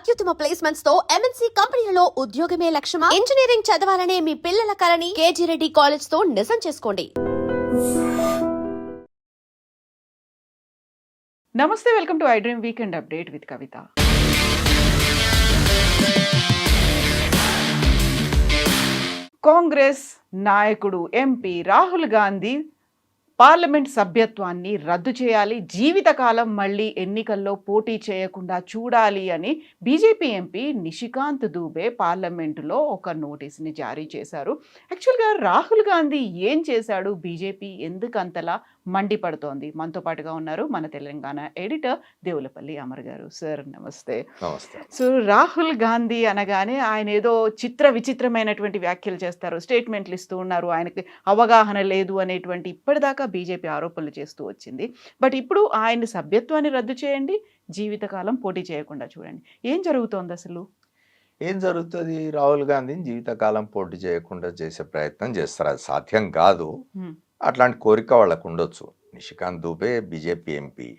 అత్యుత్తమ ప్లేస్మెంట్స్ తో ఎంఎన్సీ కంపెనీలలో ఉద్యోగమే లక్ష్యమా? ఇంజనీరింగ్ చదవాలనే మీ పిల్లల కలని కేజీ రెడ్డి కాలేజ్ తో నిజం చేసుకోండి. నమస్తే, welcome to I dream weekend update with Kavitha. Congress నాయకుడు ఎంపీ రాహుల్ గాంధీ పార్లమెంట్ సభ్యత్వాన్ని రద్దు చేయాలి, జీవితకాలం మళ్ళీ ఎన్నికల్లో పోటీ చేయకుండా చూడాలి అని బీజేపీ ఎంపీ నిషికాంత్ దూబే పార్లమెంటులో ఒక నోటీస్ని జారీ చేశారు. యాక్చువల్గా రాహుల్ గాంధీ ఏం చేశాడు, బీజేపీ ఎందుకు అంతలా మండిపడుతోంది? మనతో పాటుగా ఉన్నారు మన తెలంగాణ ఎడిటర్ దేవులపల్లి అమర్ గారు. సార్ నమస్తే. నమస్తే. సో రాహుల్ గాంధీ అనగానే ఆయన ఏదో విచిత్రమైనటువంటి వ్యాఖ్యలు చేస్తారు, స్టేట్మెంట్లు ఇస్తూ ఉన్నారు, ఆయనకి అవగాహన లేదు అనేటువంటి ఇప్పటిదాకా బీజేపీ ఆరోపణలు చేస్తూ వచ్చింది. బట్ ఇప్పుడు ఆయన సభ్యత్వాన్ని రద్దు చేయండి, జీవితకాలం పోటీ చేయకుండా చూడండి. ఏం జరుగుతోంది అసలు? ఏం జరుగుతుంది? రాహుల్ గాంధీని జీవితకాలం పోటీ చేయకుండా చేసే ప్రయత్నం చేస్తారు. అది సాధ్యం కాదు. అట్లాంటి కోరిక వాళ్ళకు ఉండొచ్చు. Nishikant Dubey BJP MP,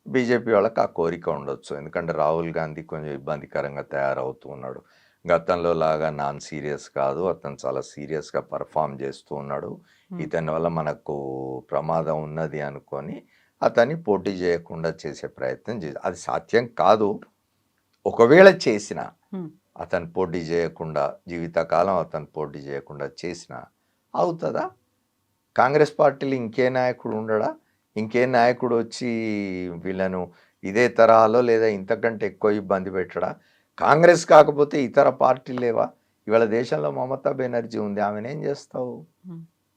BJP వాళ్ళకి ఆ కోరిక ఉండొచ్చు. ఎందుకంటే రాహుల్ గాంధీ కొంచెం ఇబ్బందికరంగా తయారవుతూ ఉన్నాడు. గతంలో లాగా నాన్ సీరియస్ కాదు, అతను చాలా సీరియస్గా పర్ఫామ్ చేస్తూ ఉన్నాడు. ఇతని వల్ల మనకు ప్రమాదం ఉన్నది అనుకొని అతన్ని పోటీ చేయకుండా చేసే ప్రయత్నం చేసి, అది సాధ్యం కాదు. ఒకవేళ చేసిన అతను పోటీ చేయకుండా జీవితకాలం అతను పోటీ చేయకుండా చేసిన అవుతుందా? కాంగ్రెస్ పార్టీలో ఇంకే నాయకుడు ఉండడా? ఇంకే నాయకుడు వచ్చి వీళ్ళను ఇదే తరహాలో లేదా ఇంతకంటే ఎక్కువ ఇబ్బంది పెట్టడా? కాంగ్రెస్ కాకపోతే ఇతర పార్టీలు లేవా? ఇవాళ దేశంలో మమతా బెనర్జీ ఉంది, ఆమెనేం చేస్తావు?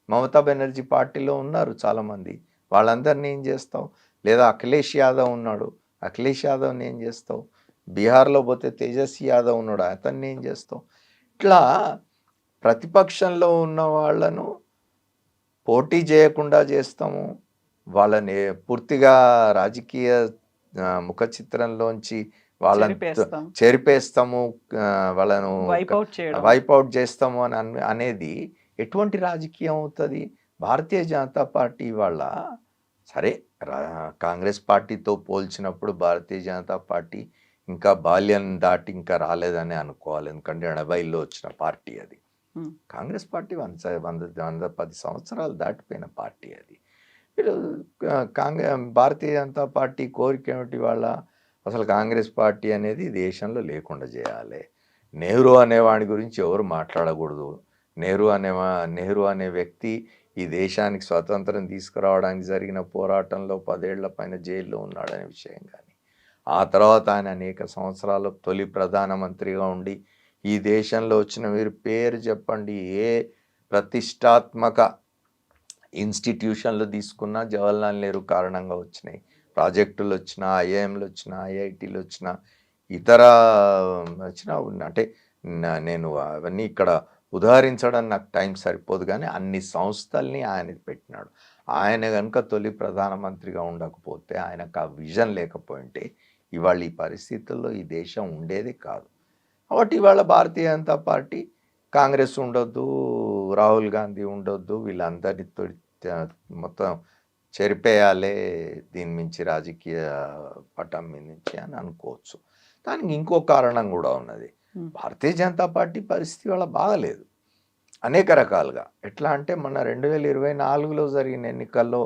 మమతా బెనర్జీ పార్టీలో ఉన్నారు చాలామంది, వాళ్ళందరినీ ఏం చేస్తావు? లేదా అఖిలేష్ యాదవ్ ఉన్నాడు, అఖిలేష్ యాదవ్ని ఏం చేస్తావు? బీహార్లో పోతే తేజస్వి యాదవ్ ఉన్నాడు, అతన్ని ఏం చేస్తావు? ఇట్లా ప్రతిపక్షంలో ఉన్న వాళ్ళను పోటీ చేయకుండా చేస్తాము, వాళ్ళని పూర్తిగా రాజకీయ ముఖ చిత్రంలోంచి వాళ్ళని చెరిపేస్తాము, వాళ్ళను వైపౌట్ చేస్తాము అని అనేది ఎటువంటి రాజకీయం అవుతుంది? భారతీయ జనతా పార్టీ వాళ్ళ సరే కాంగ్రెస్ పార్టీతో పోల్చినప్పుడు భారతీయ జనతా పార్టీ ఇంకా బాల్యం దాటి ఇంకా రాలేదని అనుకోవాలి. ఎందుకంటే 80లో వచ్చిన పార్టీ అది. కాంగ్రెస్ పార్టీ 110 సంవత్సరాలు దాటిపోయిన పార్టీ అది. వీళ్ళు భారతీయ జనతా పార్టీ కోరిక ఏమిటి? వాళ్ళ అసలు కాంగ్రెస్ పార్టీ అనేది దేశంలో లేకుండా చేయాలి. నెహ్రూ అనేవాడి గురించి ఎవరు మాట్లాడకూడదు. నెహ్రూ అనే వ్యక్తి ఈ దేశానికి స్వాతంత్రం తీసుకురావడానికి జరిగిన పోరాటంలో 10 ఏళ్ల పైన జైల్లో ఉన్నాడనే విషయం కానీ, ఆ తర్వాత ఆయన అనేక సంవత్సరాలు తొలి ప్రధానమంత్రిగా ఉండి ఈ దేశంలో వచ్చిన, మీరు పేరు చెప్పండి, ఏ ప్రతిష్టాత్మక ఇన్స్టిట్యూషన్లు తీసుకున్నా జవహర్లాల్ నెహ్రూ కారణంగా వచ్చినాయి. ప్రాజెక్టులు వచ్చినా, ఐఐఎంలు వచ్చినా, ఐఐటీలు వచ్చినా, ఇతర వచ్చినా, అంటే నేను అవన్నీ ఇక్కడ ఉదాహరించడం నాకు టైం సరిపోదు, కానీ అన్ని సంస్థల్ని ఆయన పెట్టినాడు. ఆయన కనుక తొలి ప్రధానమంత్రిగా ఉండకపోతే, ఆయనకు ఆ విజన్ లేకపోయింటే ఇవాళ ఈ పరిస్థితుల్లో ఈ దేశం ఉండేది కాదు. కాబట్టి ఇవాళ భారతీయ జనతా పార్టీ, కాంగ్రెస్ ఉండొద్దు, రాహుల్ గాంధీ ఉండొద్దు, వీళ్ళందరితో మొత్తం చెరిపేయాలే దీని మించి, రాజకీయ పటం మీద నుంచి అని అనుకోవచ్చు. దానికి ఇంకో కారణం కూడా ఉన్నది. భారతీయ జనతా పార్టీ పరిస్థితి వాళ్ళ బాగలేదు అనేక రకాలుగా. ఎట్లా అంటే మన 2024లో జరిగిన ఎన్నికల్లో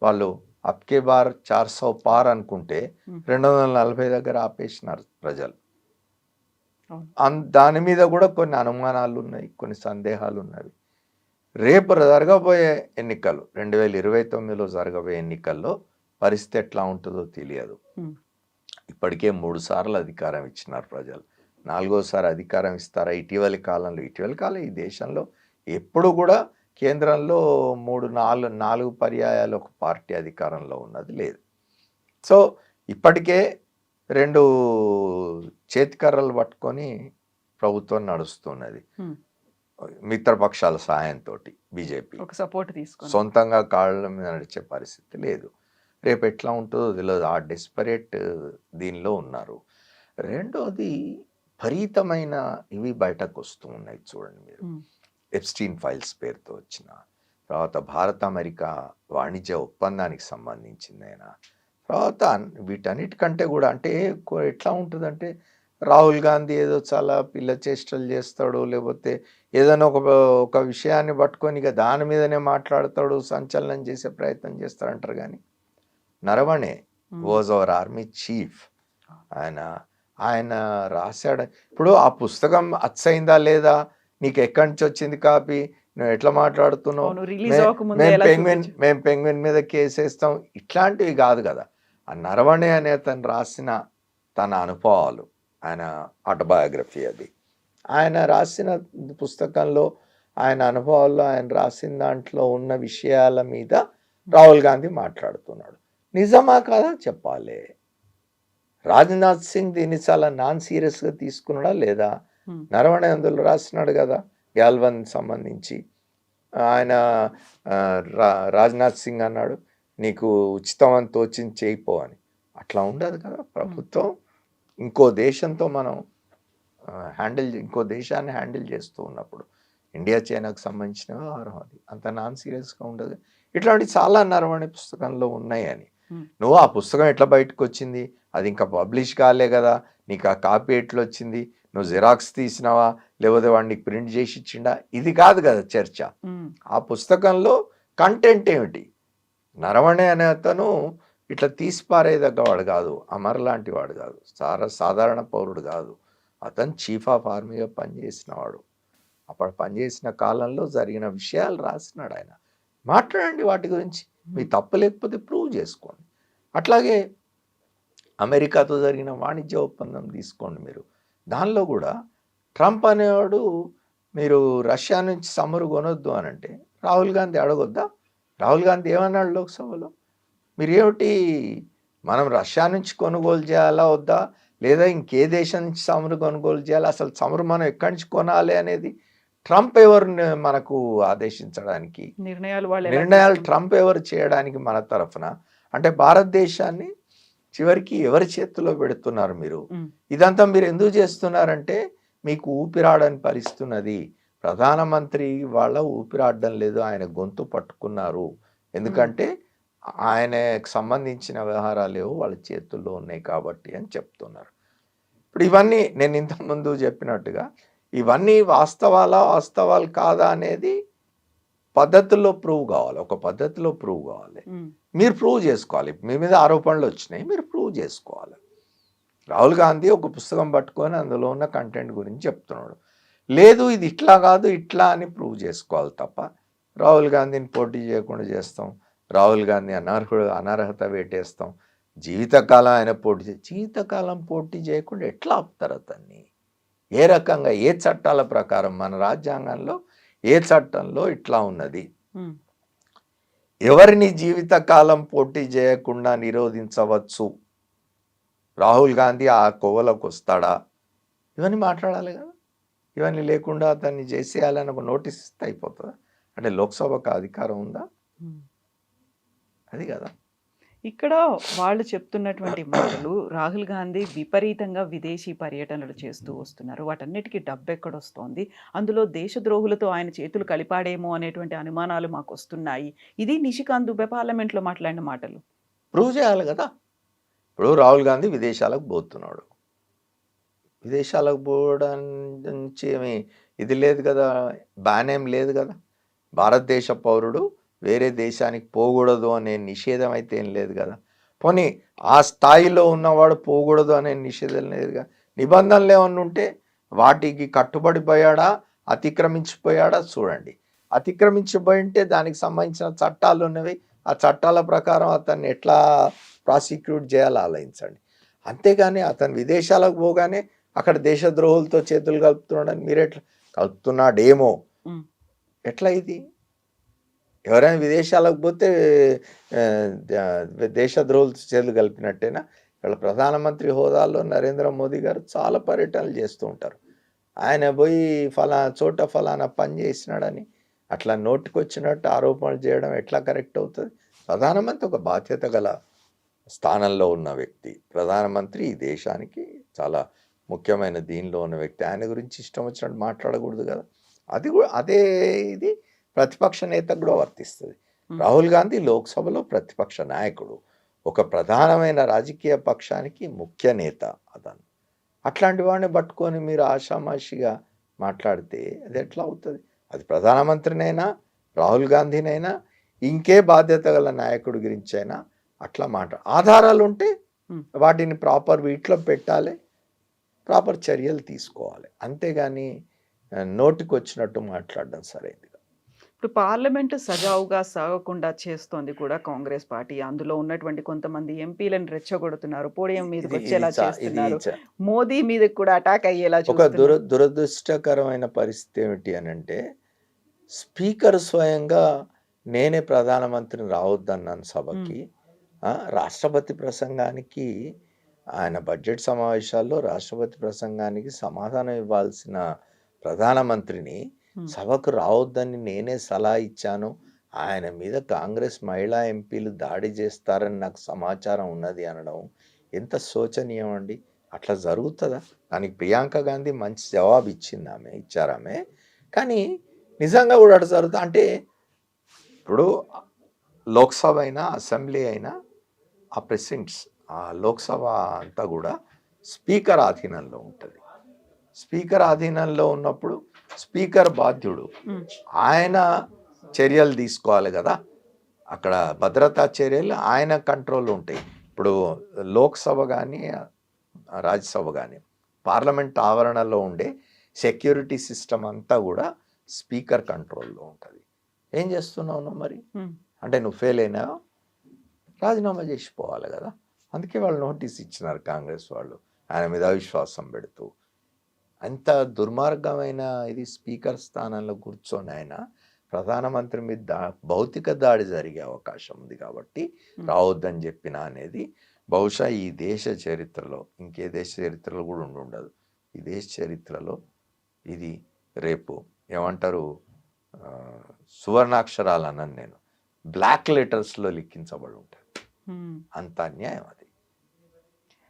వాళ్ళు అబ్కే బార్ 400 పార్ అనుకుంటే 240 దగ్గర ఆపేసినారు ప్రజలు. దాని మీద కూడా కొన్ని అనుమానాలు ఉన్నాయి, కొన్ని సందేహాలు ఉన్నవి. రేపు జరగబోయే ఎన్నికలు, 2029లో జరగబోయే ఎన్నికల్లో పరిస్థితి ఎట్లా ఉంటుందో తెలియదు. ఇప్పటికే 3 సార్లు అధికారం ఇచ్చినారు ప్రజలు, 4వసారి అధికారం ఇస్తారా? ఇటీవలి కాలం ఈ దేశంలో ఎప్పుడు కూడా కేంద్రంలో 4 పర్యాయాలు ఒక పార్టీ అధికారంలో ఉన్నది లేదు. సో ఇప్పటికే 2 చేతికర్రలు పట్టుకొని ప్రభుత్వం నడుస్తున్నది, మిత్రపక్షాల సహాయంతో. బీజేపీ సపోర్ట్ తీసుకొని సొంతంగా కాళ్ళ మీద నడిచే పరిస్థితి లేదు. రేపు ఎట్లా ఉంటుందో తెలియదు. ఆ డెస్పరేట్ దీనిలో ఉన్నారు. రెండోది, విపరీతమైన ఇవి బయటకు వస్తూ ఉన్నాయి చూడండి మీరు. ఎప్స్టీన్ ఫైల్స్ పేరుతో వచ్చిన తర్వాత భారత్ అమెరికా వాణిజ్య ఒప్పందానికి సంబంధించింది అయినా తర్వాత వీటన్నిటికంటే కూడా, అంటే ఎట్లా ఉంటుందంటే రాహుల్ గాంధీ ఏదో చాలా పిల్ల చేష్టలు చేస్తాడు, లేకపోతే ఏదైనా ఒక విషయాన్ని పట్టుకొని ఇక దాని మీదనే మాట్లాడతాడు, సంచలనం చేసే ప్రయత్నం చేస్తాడంటారు. కానీ Naravane was our army chief. ఆయన ఆయన రాశాడు. ఇప్పుడు ఆ పుస్తకం అచ్చయిందా లేదా, నీకు ఎక్కడి నుంచి వచ్చింది కాపీ, నువ్వు ఎట్లా మాట్లాడుతున్నావు, అవును, రిలీజ్ అవ్వకముందే ఎలా చూపించు. మేము పెంగ్విన్ మీద కేసేస్తాం, ఇట్లాంటివి కాదు కదా. ఆ నరవణే అనే తను రాసిన తన అనుభవాలు, ఆయన ఆటోబయోగ్రఫీ అది. ఆయన రాసిన పుస్తకంలో ఆయన అనుభవాల్లో ఆయన రాసిన దాంట్లో ఉన్న విషయాల మీద రాహుల్ గాంధీ మాట్లాడుతున్నాడు. నిజమా కాదా చెప్పాలి. రాజ్నాథ్ సింగ్ దీన్ని చాలా నాన్ సీరియస్గా తీసుకున్నాడా లేదా? నరవణే అందులో రాసినాడు కదా గ్యాల్వన్ సంబంధించి. ఆయన రాజ్నాథ్ సింగ్ అన్నాడు, నీకు ఉచితం అని తోచింది చేయిపో అని. అట్లా ఉండదు కదా ప్రభుత్వం. ఇంకో దేశంతో మనం ఇంకో దేశాన్ని హ్యాండిల్ చేస్తూ ఉన్నప్పుడు ఇండియా చైనాకు సంబంధించిన వ్యవహారం అది, అంత నాన్ సీరియస్గా ఉండదు. ఇట్లాంటివి చాలా నరవణి పుస్తకంలో ఉన్నాయని. నువ్వు ఆ పుస్తకం ఎట్లా బయటకు వచ్చింది, అది ఇంకా పబ్లిష్ కాలే కదా, నీకు ఆ కాపీ ఎట్లా వచ్చింది, నువ్వు జిరాక్స్ తీసినావా, లేకపోతే వాడిని ప్రింట్ చేసి ఇచ్చిండా, ఇది కాదు కదా చర్చ. ఆ పుస్తకంలో కంటెంట్ ఏమిటి? నరవణే అనే అతను ఇట్లా తీసిపారేదగ్గవాడు కాదు, అమర్ లాంటి వాడు కాదు, సాధారణ పౌరుడు కాదు. అతను చీఫ్ ఆఫ్ ఆర్మీగా పనిచేసినవాడు. అప్పుడు పనిచేసిన కాలంలో జరిగిన విషయాలు రాసినాడు ఆయన. మాట్లాడండి వాటి గురించి, మీ తప్పు లేకపోతే ప్రూవ్ చేసుకోండి. అట్లాగే అమెరికాతో జరిగిన వాణిజ్య ఒప్పందం తీసుకోండి మీరు. దానిలో కూడా ట్రంప్ అనేవాడు మీరు రష్యా నుంచి చమురు కొనొద్దు అని అంటే రాహుల్ గాంధీ అడగొద్దా? రాహుల్ గాంధీ ఏమన్నాడు లోక్సభలో, మీరేమిటి మనం రష్యా నుంచి కొనుగోలు చేయాలా వద్దా, లేదా ఇంకే దేశం నుంచి చమురు కొనుగోలు చేయాలి, అసలు చమురు మనం ఎక్కడి నుంచి కొనాలి అనేది ట్రంప్ ఎవరు మనకు ఆదేశించడానికి, నిర్ణయాలు ట్రంప్ ఎవరు చేయడానికి మన తరఫున? అంటే భారతదేశాన్ని చివరికి ఎవరి చేతిలో పెడుతున్నారు మీరు? ఇదంతా మీరు ఎందుకు చేస్తున్నారంటే మీకు ఊపిరాడని పరిస్తున్నది. ప్రధానమంత్రి వాళ్ళ ఊపిరాడడం లేదు, ఆయన గొంతు పట్టుకున్నారు. ఎందుకంటే ఆయనకు సంబంధించిన వ్యవహారాలు వాళ్ళ చేతుల్లో ఉన్నాయి కాబట్టి అని చెప్తున్నారు. ఇప్పుడు ఇవన్నీ నేను ఇంతకుముందు చెప్పినట్టుగా ఇవన్నీ వాస్తవాలు కాదా అనేది పద్ధతుల్లో ప్రూవ్ కావాలి. ఒక పద్ధతిలో ప్రూవ్ కావాలి. మీరు ప్రూవ్ చేసుకోవాలి. మీ మీద ఆరోపణలు వచ్చినాయి, మీరు ప్రూవ్ చేసుకోవాలి. రాహుల్ గాంధీ ఒక పుస్తకం పట్టుకొని అందులో ఉన్న కంటెంట్ గురించి చెప్తున్నాడు. లేదు ఇది ఇట్లా కాదు ఇట్లా అని ప్రూవ్ చేసుకోవాలి తప్ప రాహుల్ గాంధీని పోటీ చేయకుండా చేస్తాం, రాహుల్ గాంధీ అనర్హత వేటేస్తాం, జీవితకాలం ఆయన జీవితకాలం పోటీ చేయకుండా ఎట్లా ఆపుతారు అతన్ని? ఏ రకంగా, ఏ చట్టాల ప్రకారం? మన రాజ్యాంగంలో ఏ చట్టంలో ఇట్లా ఉన్నది? ఎవరిని జీవితకాలం పోటీ చేయకుండా నిరోధించవచ్చు? రాహుల్ గాంధీ ఆ కోవలోకి వస్తాడా? ఇవన్నీ మాట్లాడాలి కదా. ఇవన్నీ లేకుండా అతన్ని చేసేయాలని ఒక నోటీస్ ఇస్తే అయిపోతుందా? అంటే లోక్సభకు అధికారం ఉందా? అది కదా. ఇక్కడ వాళ్ళు చెప్తున్నటువంటి మాటలు, రాహుల్ గాంధీ విపరీతంగా విదేశీ పర్యటనలు చేస్తూ వస్తున్నారు, వాటన్నిటికీ డబ్బు ఎక్కడొస్తోంది, అందులో దేశద్రోహులతో ఆయన చేతులు కలిపాడేమో అనేటువంటి అనుమానాలు మాకు వస్తున్నాయి. ఇది నిషికాంత్ దుబే పార్లమెంట్లో మాట్లాడిన మాటలు. ప్రూవ్ చేయాలి కదా. ఇప్పుడు రాహుల్ గాంధీ విదేశాలకు పోతున్నాడు, విదేశాలకు పోవడం నుంచి ఏమి ఇది లేదు కదా, బ్యాన్ ఏం లేదు కదా. భారతదేశ పౌరుడు వేరే దేశానికి పోకూడదు అనే నిషేధం అయితే ఏం లేదు కదా. పోనీ ఆ స్థాయిలో ఉన్నవాడు పోకూడదు అనే నిషేధం లేదుగా. నిబంధనలు ఏమన్నా ఉంటే వాటికి కట్టుబడిపోయాడా, అతిక్రమించిపోయాడా చూడండి. అతిక్రమించిపోయి ఉంటే దానికి సంబంధించిన చట్టాలు ఉన్నవి, ఆ చట్టాల ప్రకారం అతన్ని ఎట్లా ప్రాసిక్యూట్ చేయాలో ఆలోచించండి. అంతేగాని అతను విదేశాలకు పోగానే అక్కడ దేశద్రోహులతో చేతులు కలుపుతున్నాడని మీరెట్లా కలుపుతున్నాడేమో, ఎట్లా ఇది? ఎవరైనా విదేశాలకు పోతే దేశద్రోహులతో చేతులు కలిపినట్టేనా? ఇక్కడ ప్రధానమంత్రి హోదాలో నరేంద్ర మోదీ గారు చాలా పర్యటనలు చేస్తూ ఉంటారు. ఆయన పోయి ఫలానా చోట ఫలానా పని చేసినాడని అట్లా నోటికొచ్చినట్టు ఆరోపణలు చేయడం ఎట్లా కరెక్ట్ అవుతుంది? ప్రధానమంత్రి ఒక బాధ్యత గల స్థానంలో ఉన్న వ్యక్తి, ప్రధానమంత్రి ఈ దేశానికి చాలా ముఖ్యమైన దీనిలో ఉన్న వ్యక్తి. ఆయన గురించి ఇష్టం వచ్చినట్టు మాట్లాడకూడదు కదా. అది కూడా అదే ఇది ప్రతిపక్ష నేతకు కూడా వర్తిస్తుంది. రాహుల్ గాంధీ లోక్సభలో ప్రతిపక్ష నాయకుడు, ఒక ప్రధానమైన రాజకీయ పక్షానికి ముఖ్య నేత అతను. అట్లాంటి వాడిని పట్టుకొని మీరు ఆషామాషిగా మాట్లాడితే అది ఎట్లా అవుతుంది? అది ప్రధానమంత్రినైనా, రాహుల్ గాంధీనైనా, ఇంకే బాధ్యత గల నాయకుడి గురించి అయినా అట్లా ఆధారాలు ఉంటే వాటిని ప్రాపర్ వీటిలో పెట్టాలి, ప్రాపర్ చర్యలు తీసుకోవాలి. అంతేగాని నోటికి వచ్చినట్టు మాట్లాడడం సరైనది. ఇప్పుడు పార్లమెంటు సజావుగా సాగకుండా చేస్తోంది కూడా కాంగ్రెస్ పార్టీ. అందులో ఉన్నటువంటి కొంతమంది ఎంపీలను రెచ్చగొడుతున్నారు, పోడియం మీదకి వచ్చేలా చేస్తున్నారు, మోదీ మీదకి కూడా అటాక్ అయ్యేలా ఒక దురదృష్టకరమైన పరిస్థితి ఏమిటి అని అంటే, స్పీకర్ స్వయంగా నేనే ప్రధానమంత్రిని రావద్దన్నాను సభకి. రాష్ట్రపతి ప్రసంగానికి, ఆయన బడ్జెట్ సమావేశాల్లో రాష్ట్రపతి ప్రసంగానికి సమాధానం ఇవ్వాల్సిన ప్రధానమంత్రిని సభకు రావద్దని నేనే సలహా ఇచ్చాను, ఆయన మీద కాంగ్రెస్ మహిళా ఎంపీలు దాడి చేస్తారని నాకు సమాచారం ఉన్నది అనడం ఎంత శోచనీయం అండి. అట్లా జరుగుతుందా? దానికి ప్రియాంక గాంధీ మంచి జవాబు ఇచ్చారామె. కానీ నిజంగా కూడా అట్లా జరుగుతా అంటే, ఇప్పుడు లోక్సభ అయినా అసెంబ్లీ అయినా ఆ ప్రెసిడెంట్స్, ఆ లోక్సభ అంతా కూడా స్పీకర్ ఆధీనంలో ఉంటుంది. స్పీకర్ ఆధీనంలో ఉన్నప్పుడు స్పీకర్ బాధ్యుడు, ఆయన చర్యలు తీసుకోవాలి కదా. అక్కడ భద్రతా చర్యలు ఆయన కంట్రోల్లో ఉంటాయి. ఇప్పుడు లోక్సభ కానీ రాజ్యసభ కానీ పార్లమెంట్ ఆవరణలో ఉండే సెక్యూరిటీ సిస్టమ్ అంతా కూడా స్పీకర్ కంట్రోల్లో ఉంటుంది. ఏం చేస్తున్నావు మరి? అంటే నువ్వు ఫెయిల్ అయినావు, రాజీనామా చేసిపోవాలి కదా. అందుకే వాళ్ళు నోటీస్ ఇచ్చినారు కాంగ్రెస్ వాళ్ళు, ఆయన మీద అవిశ్వాసం పెడుతూ. అంత దుర్మార్గమైన ఇది స్పీకర్ స్థానంలో కూర్చొని ఆయన ప్రధానమంత్రి మీద భౌతిక దాడి జరిగే అవకాశం ఉంది కాబట్టి రావద్దని చెప్పిన అనేది బహుశా ఈ దేశ చరిత్రలో, ఇంకే దేశ చరిత్రలో కూడా ఉండదు, ఈ దేశ చరిత్రలో ఇది రేపు ఏమంటారు, సువర్ణాక్షరాలు అన్నాను నేను, బ్లాక్ లెటర్స్లో లిఖించబడి ఉంటుంది. అంత అన్యాయం అది.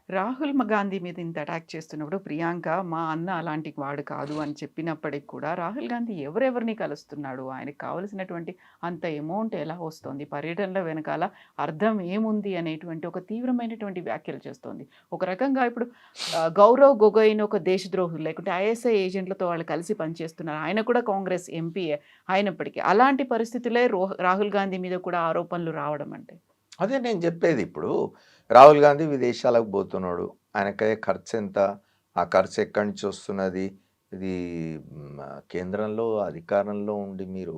రాహుల్ గాంధీ మీద ఇంత అటాక్ చేస్తున్నప్పుడు ప్రియాంక మా అన్న అలాంటి వాడు కాదు అని చెప్పినప్పటికి కూడా రాహుల్ గాంధీ ఎవరెవరిని కలుస్తున్నాడు, ఆయనకు కావలసినటువంటి అంత అమౌంట్ ఎలా వస్తుంది, పర్యటనల వెనకాల అర్థం ఏముంది అనేటువంటి ఒక తీవ్రమైనటువంటి వ్యాఖ్యలు చేస్తోంది. ఒక రకంగా ఇప్పుడు గౌరవ్ గొగోయ్ని ఒక దేశద్రోహులు లేకుంటే ఐఎస్ఐ ఏజెంట్లతో వాళ్ళు కలిసి పనిచేస్తున్నారు, ఆయన కూడా కాంగ్రెస్ ఎంపీ అయినప్పటికీ అలాంటి పరిస్థితులే రాహుల్ గాంధీ మీద కూడా ఆరోపణలు రావడం అంటే అదే నేను చెప్పేది. ఇప్పుడు రాహుల్ గాంధీ విదేశాలకు పోతున్నాడు, ఆయనకయ్యే ఖర్చు ఎంత, ఆ ఖర్చు ఎక్కడి నుంచి వస్తున్నది, ఇది కేంద్రంలో అధికారంలో ఉండి మీరు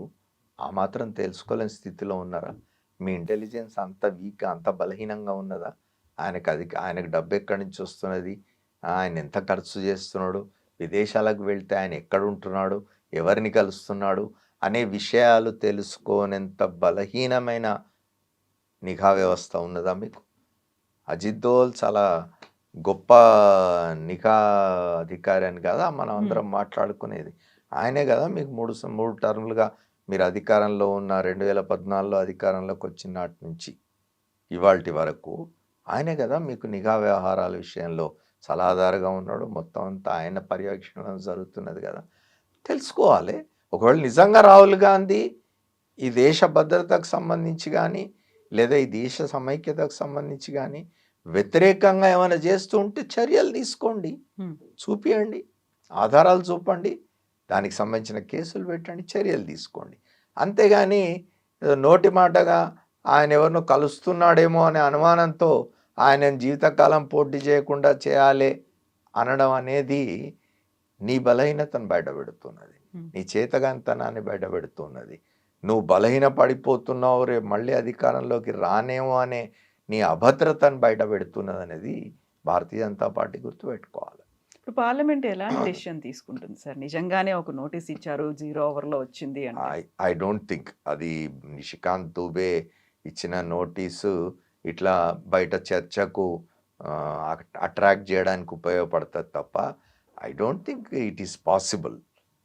ఆ మాత్రం తెలుసుకోలేని స్థితిలో ఉన్నారా? మీ ఇంటెలిజెన్స్ అంత వీక్, అంత బలహీనంగా ఉన్నదా? ఆయనకు డబ్బు ఎక్కడి నుంచి వస్తున్నది, ఆయన ఎంత ఖర్చు చేస్తున్నాడు, విదేశాలకు వెళ్తే ఆయన ఎక్కడ ఉంటున్నాడు, ఎవరిని కలుస్తున్నాడు అనే విషయాలు తెలుసుకోనేంత బలహీనమైన నిఘా వ్యవస్థ ఉన్నదా మీకు? అజిత్ దోవల్ చాలా గొప్ప నిఘా అధికారి అని కదా మనం అందరం మాట్లాడుకునేది. ఆయనే కదా మీకు మూడు టర్ములుగా మీరు అధికారంలో ఉన్న 2014లో అధికారంలోకి వచ్చిన నాటి నుంచి ఇవాల్టి వరకు ఆయనే కదా మీకు నిఘా వ్యవహారాల విషయంలో సలహాదారుగా ఉన్నాడు. మొత్తం అంతా ఆయన పర్యవేక్షణ జరుగుతున్నది కదా. తెలుసుకోవాలి. ఒకవేళ నిజంగా రాహుల్ గాంధీ ఈ దేశ భద్రతకు సంబంధించి కానీ లేదా ఈ దేశ సమైక్యతకు సంబంధించి కానీ వ్యతిరేకంగా ఏమైనా చేస్తూ ఉంటే చర్యలు తీసుకోండి, చూపియండి, ఆధారాలు చూపండి, దానికి సంబంధించిన కేసులు పెట్టండి, చర్యలు తీసుకోండి. అంతేగాని నోటి మాటగా ఆయన ఎవరినో కలుస్తున్నాడేమో అనే అనుమానంతో ఆయన జీవితకాలం పోటీ చేయకుండా చేయాలి అనడం అనేది నీ బలహీనతను బయటపెడుతున్నది, నీ చేతగాంతనాన్ని బయటపెడుతున్నది. నువ్వు బలహీన పడిపోతున్నావు, రేపు మళ్ళీ అధికారంలోకి రానేమో అనే నీ అభద్రతను బయట పెడుతున్నది అనేది భారతీయ జనతా పార్టీ గుర్తుపెట్టుకోవాలి. ఇప్పుడు పార్లమెంట్ ఎలాంటి డెసిషన్ తీసుకుంటుంది సార్? నిజంగానే ఒక నోటీస్ ఇచ్చారు, 0 అవర్లో వచ్చింది అంటే ఐ డోంట్ థింక్ అది నిషికాంత్ దుబే ఇచ్చిన నోటీసు ఇట్లా బయట చర్చకు అట్రాక్ట్ చేయడానికి ఉపయోగపడుతుంది తప్ప I don't think it is possible.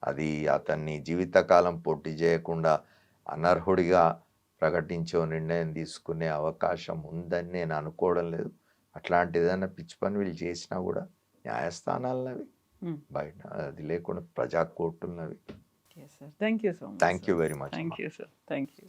అది అతన్ని జీవితకాలం పోటీ చేయకుండా అనర్హుడిగా ప్రకటించే నిర్ణయం తీసుకునే అవకాశం ఉందని నేను అనుకోవడం లేదు. అట్లాంటి ఏదైనా పిచ్చి పని వీళ్ళు చేసినా కూడా న్యాయస్థానాలవి బయట, అది లేకుండా ప్రజా కోర్టున్నవి. Thank you so much. Thank you very much. Thank you sir. Thank you.